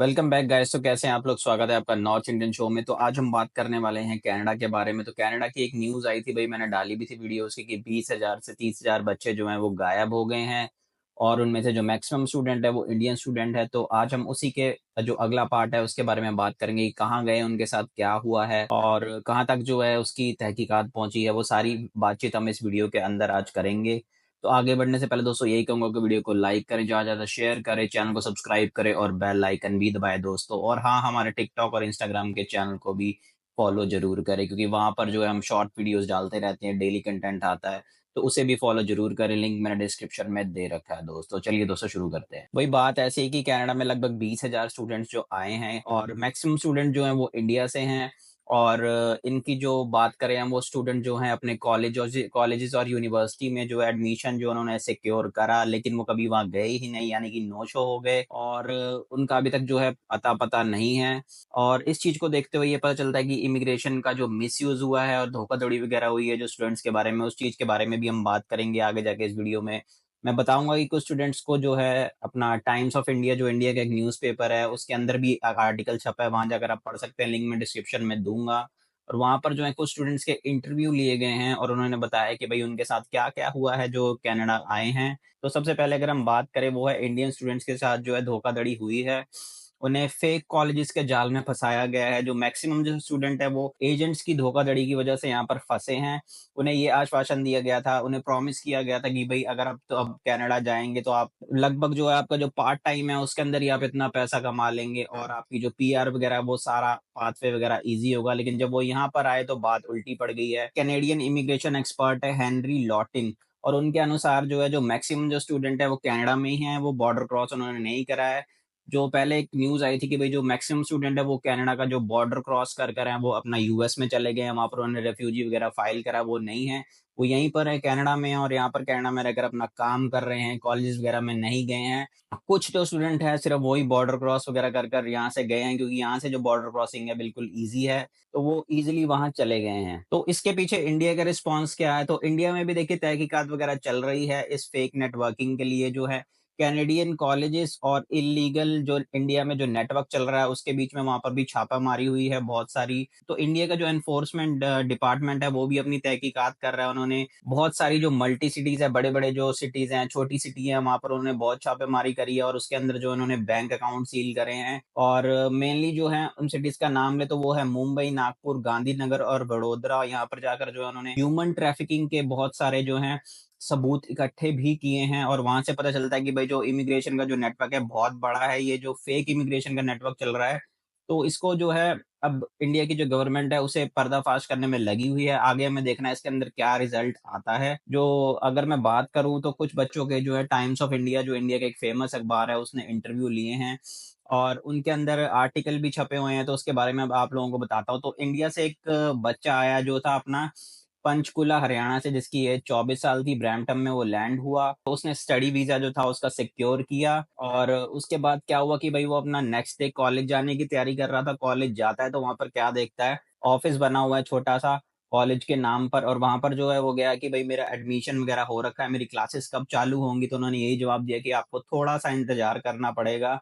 Welcome back guys. तो कैसे हैं आप लोग? स्वागत है आपका नॉर्थ इंडियन शो में। तो आज हम बात करने वाले हैं कनाडा के बारे में। तो कनाडा की एक न्यूज़ आई थी भाई, मैंने डाली भी थी वीडियो उसकी कि 20,000 से 30,000 बच्चे जो हैं वो गायब हो गए हैं और उनमें से जो मैक्सिमम स्टूडेंट है वो इंडियन स्टूडेंट है। तो आज हम उसी के जो अगला पार्ट है उसके बारे में बात करेंगे कि कहाँ गए, उनके साथ क्या हुआ है और कहाँ तक जो है उसकी तहकीकात पहुंची है। वो सारी बातचीत हम इस वीडियो के अंदर आज करेंगे। तो आगे बढ़ने से पहले दोस्तों यही कहूंगा कि वीडियो को लाइक करें, ज़्यादा ज़्यादा शेयर करें, चैनल को सब्सक्राइब करें और बेल आइकन भी दबाएं दोस्तों। और हाँ, हमारे टिकटॉक और इंस्टाग्राम के चैनल को भी फॉलो जरूर करें क्योंकि वहां पर जो है हम शॉर्ट वीडियोस डालते रहते हैं, डेली कंटेंट आता है। तो उसे भी फॉलो जरूर करें, लिंक मैंने डिस्क्रिप्शन में दे रखा है दोस्तों। चलिए दोस्तों शुरू करते हैं। वही बात ऐसी है कि कनाडा में लगभग 20,000 स्टूडेंट्स जो आए हैं और मैक्सिमम स्टूडेंट जो हैं वो इंडिया से हैं। और इनकी जो बात करें हम, वो स्टूडेंट जो हैं अपने कॉलेजेस और यूनिवर्सिटी में जो एडमिशन जो उन्होंने सिक्योर करा, लेकिन वो कभी वहाँ गए ही नहीं, यानी कि नो शो हो गए और उनका अभी तक जो है अता पता नहीं है। और इस चीज़ को देखते हुए ये पता चलता है कि इमिग्रेशन का जो मिसयूज़ हुआ है और धोखाधड़ी वगैरह हुई है जो स्टूडेंट्स के बारे में, उस चीज़ के बारे में भी हम बात करेंगे आगे जाके इस वीडियो में। मैं बताऊँगा कि कुछ स्टूडेंट्स को जो है अपना टाइम्स ऑफ इंडिया, जो इंडिया का एक न्यूज़पेपर है, उसके अंदर भी आर्टिकल छपा है, वहाँ जाकर आप पढ़ सकते हैं, लिंक मैं डिस्क्रिप्शन में दूँगा। और वहाँ पर जो है कुछ स्टूडेंट्स के इंटरव्यू लिए गए हैं और उन्होंने बताया कि भई उनके साथ क्या-क्या हुआ है जो कनाडा आए हैं। तो सबसे पहले अगर हम बात करें, वो है इंडियन स्टूडेंट्स के साथ जो है धोखाधड़ी हुई है। उन्हें फेक कॉलेजेस के जाल में फँसाया गया है। जो मैक्सिमम जो स्टूडेंट है वो एजेंट्स की धोखाधड़ी की वज़ह से यहाँ पर फँसे हैं। उन्हें ये आश्वासन दिया गया था, उन्हें प्रॉमिस किया गया था कि भई अगर आप तो अब कनाडा जाएँगे तो आप लगभग जो है आपका जो पार्ट टाइम है उसके अंदर ही आप इतना पैसा कमा लेंगे और आपकी जो पीआर वग़ैरह वो सारा पाथवे वग़ैरह ईज़ी होगा। लेकिन जब वो यहाँ पर आए तो बात उल्टी पड़ गई है। कैनेडियन इमिग्रेशन एक्सपर्ट है हेनरी लॉटिन, और उनके अनुसार जो है जो मैक्सिमम जो स्टूडेंट है वो कनाडा में ही हैं, वो बॉर्डर क्रॉस उन्होंने नहीं करा है। जो पहले एक न्यूज़ आई थी कि भई जो मैक्सिमम स्टूडेंट है वो कनाडा का जो बॉर्डर क्रॉस कर हैं, वो अपना यूएस में चले गए हैं, वहाँ पर उन्होंने रिफ्यूजी वग़ैरह फाइल करा, वो नहीं है। वो यहीं पर है कनाडा में, और यहाँ पर कनाडा में रहकर अपना काम कर रहे हैं, कॉलेजेस वग़ैरह में नहीं गए हैं। कुछ जो स्टूडेंट हैं सिर्फ़ वही बॉर्डर क्रॉस वग़ैरह कर यहाँ से गए हैं, क्योंकि यहाँ से जो बॉर्डर क्रॉसिंग है बिल्कुल ईज़ी है, तो वो ईज़िली वहाँ चले गए हैं। तो इसके पीछे इंडिया का रिस्पॉन्स क्या है? तो इंडिया में भी देखिए तहकीकात वग़ैरह चल रही है इस फेक नेटवर्किंग के लिए। जो है कैनेडियन कॉलेजेस और इल्लीगल जो इंडिया में जो नेटवर्क चल रहा है उसके बीच में वहाँ पर भी छापामारी हुई है बहुत सारी। तो इंडिया का जो एनफोर्समेंट डिपार्टमेंट है वो भी अपनी तहकीकात कर रहा है। उन्होंने बहुत सारी जो मल्टी सिटीज़ है, बड़े-बड़े जो सिटीज़ हैं, छोटी सिटी है, वहाँ पर उन्होंने बहुत छापेमारी करी है और उसके अंदर जो उन्होंने बैंक अकाउंट सील करे हैं। और मेनली जो है उन सिटीज़ का नाम ले तो वो है मुंबई, नागपुर, गांधीनगर और वडोदरा। यहाँ पर जाकर जो है उन्होंने ह्यूमन ट्रैफिकिंग के बहुत सारे जो हैं सबूत इकट्ठे भी किए हैं। और वहाँ से पता चलता है कि भाई जो इमिग्रेशन का जो नेटवर्क है बहुत बड़ा है। ये जो फेक इमिग्रेशन का नेटवर्क चल रहा है, तो इसको जो है अब इंडिया की जो गवर्नमेंट है उसे पर्दाफाश करने में लगी हुई है। आगे हमें देखना है इसके अंदर क्या रिजल्ट आता है। जो अगर मैं बात करूँ तो कुछ बच्चों के जो है टाइम्स ऑफ इंडिया, जो इंडिया का एक फेमस अखबार है, उसने इंटरव्यू लिए हैं और उनके अंदर आर्टिकल भी छपे हुए हैं। तो उसके बारे में अब आप लोगों को बताता हूँ। तो इंडिया से एक बच्चा आया जो था अपना पंचकुला हरियाणा से, जिसकी एज 24 साल थी, ब्रैम्पटन में वो लैंड हुआ। तो उसने स्टडी वीज़ा जो था उसका सिक्योर किया और उसके बाद क्या हुआ कि भई वो अपना नेक्स्ट डे कॉलेज जाने की तैयारी कर रहा था। कॉलेज जाता है तो वहाँ पर क्या देखता है, ऑफ़िस बना हुआ है छोटा-सा कॉलेज के नाम पर, और वहाँ पर जो है वो गया कि भई मेरा एडमिशन वग़ैरह हो रखा है, मेरी क्लासेस कब चालू होंगी? तो उन्होंने यही जवाब दिया कि आपको थोड़ा-सा इंतज़ार करना पड़ेगा।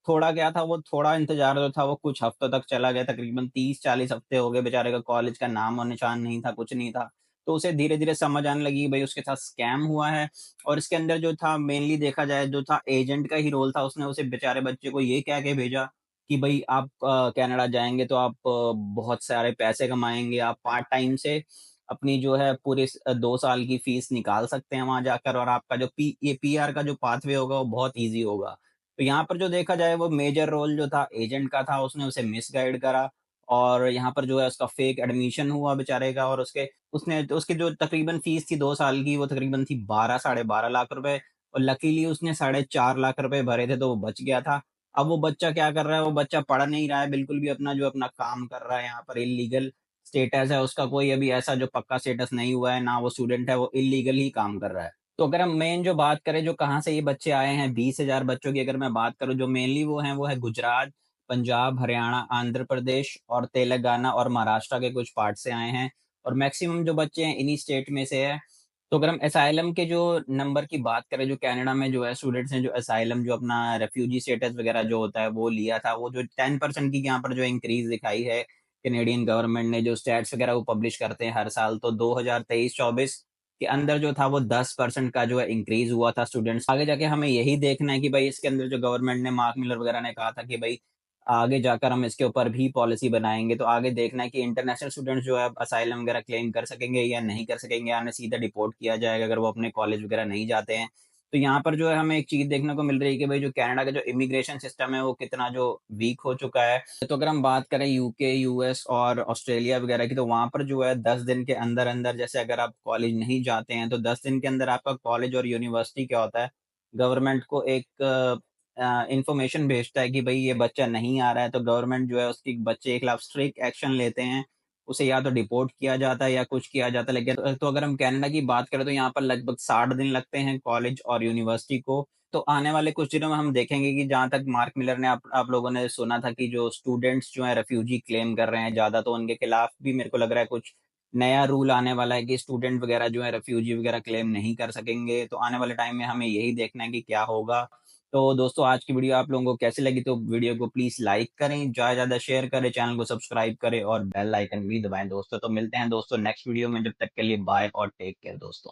थोड़ा क्या था, वो थोड़ा इंतज़ार जो था वो कुछ हफ्तों तक चला गया, तकरीबन 30-40 हफ्ते हो गए बेचारे का, कॉलेज का नाम और निशान नहीं था, कुछ नहीं था। तो उसे धीरे-धीरे समझ आने लगी भई उसके साथ स्कैम हुआ है। और इसके अंदर जो था मेनली देखा जाए, जो था एजेंट का ही रोल था। उसने उसे बेचारे बच्चे को ये कह के भेजा कि भई आप कनाडा जाएँगे तो आप बहुत सारे पैसे कमाएँगे, आप पार्ट टाइम से अपनी जो है पूरे 2 साल की फीस निकाल सकते हैं वहाँ जाकर, और आपका जो पीआर का जो पाथवे होगा वो बहुत ईज़ी होगा। तो यहाँ पर जो देखा जाए वो मेजर रोल जो था एजेंट का था, उसने उसे मिसगाइड करा और यहाँ पर जो है उसका फेक एडमिशन हुआ बेचारे का। और उसने तो उसकी जो तकरीबन फीस थी 2 साल की, वो तकरीबन थी 12 साढ़े 12 लाख रुपए, और लकीली उसने साढ़े 4 लाख रुपए भरे थे तो वो बच गया था। अब वो बच्चा क्या कर रहा है, वो बच्चा पढ़ नहीं रहा है बिल्कुल भी, अपना काम कर रहा है यहाँ पर। इल्लीगल स्टेटस है उसका, कोई अभी ऐसा जो पक्का स्टेटस नहीं हुआ है, ना वो स्टूडेंट है, वो इल्लीगल ही काम कर रहा है। तो अगर हम मेन जो बात करें जो कहाँ से ये बच्चे आए हैं, 20,000 बच्चों की अगर मैं बात करूँ, जो मेनली वो है गुजरात, पंजाब, हरियाणा, आंध्र प्रदेश और तेलंगाना और महाराष्ट्र के कुछ पार्ट से आए हैं। और मैक्सिमम जो बच्चे हैं इन्हीं स्टेट में से है। तो अगर हम असाइलम के जो नंबर की बात करें, जो कनाडा में जो है स्टूडेंट्स ने जो असाइलम जो अपना रेफ्यूजी स्टेटस वगैरह जो होता है वो लिया था, वो जो 10% की यहाँ पर जो इंक्रीज़ दिखाई है, कैनेडियन गवर्नमेंट ने जो स्टैट्स वगैरह वो पब्लिश करते हैं हर साल, तो 2023-24 के अंदर जो था वो 10% का जो है इंक्रीज़ हुआ था स्टूडेंट्स। आगे जाके हमें यही देखना है कि भाई इसके अंदर जो गवर्नमेंट ने मार्क मिलर वगैरह ने कहा था कि भाई आगे जाकर हम इसके ऊपर भी पॉलिसी बनाएँगे, तो आगे देखना है कि इंटरनेशनल स्टूडेंट्स जो है अब असाइलम वगैरह क्लेम कर सकेंगे या नहीं कर सकेंगे, या उन्हें सीधा डिपोर्ट किया जाएगा अगर वो अपने कॉलेज वगैरह नहीं जाते हैं। तो यहाँ पर जो है हमें एक चीज़ देखने को मिल रही है कि भाई जो कनाडा का जो इमिग्रेशन सिस्टम है वो कितना जो वीक हो चुका है। तो अगर हम बात करें यूके, यूएस और ऑस्ट्रेलिया वगैरह की, तो वहाँ पर जो है 10 दिन के अंदर-अंदर, जैसे अगर आप कॉलेज नहीं जाते हैं तो 10 दिन के अंदर आपका कॉलेज और यूनिवर्सिटी क्या होता है, गवर्नमेंट को एक इन्फॉर्मेशन भेजता है कि भई ये बच्चा नहीं आ रहा है, तो गवर्नमेंट जो है उसके बच्चे के खिलाफ स्ट्रिक्ट एक्शन लेते हैं। उसे या तो डिपोर्ट किया जाता है या कुछ किया जाता है। लेकिन तो अगर हम कनाडा की बात करें तो यहाँ पर लगभग 60 दिन लगते हैं कॉलेज और यूनिवर्सिटी को। तो आने वाले कुछ दिनों में हम देखेंगे कि जहाँ तक मार्क मिलर ने आप लोगों ने सुना था कि जो स्टूडेंट्स जो हैं रेफ्यूजी क्लेम कर रहे हैं ज़्यादा, तो उनके खिलाफ भी मेरे को लग रहा है कुछ नया रूल आने वाला है कि स्टूडेंट वगैरह जो है रेफ्यूजी वगैरह क्लेम नहीं कर सकेंगे। तो आने वाले टाइम में हमें यही देखना है कि क्या होगा। तो दोस्तों आज की वीडियो आप लोगों को कैसी लगी, तो वीडियो को प्लीज़ लाइक करें, ज़्यादा से ज़्यादा शेयर करें, चैनल को सब्सक्राइब करें और बेल आइकन भी दबाएँ दोस्तों। तो मिलते हैं दोस्तों नेक्स्ट वीडियो में, जब तक के लिए बाय और टेक केयर दोस्तों।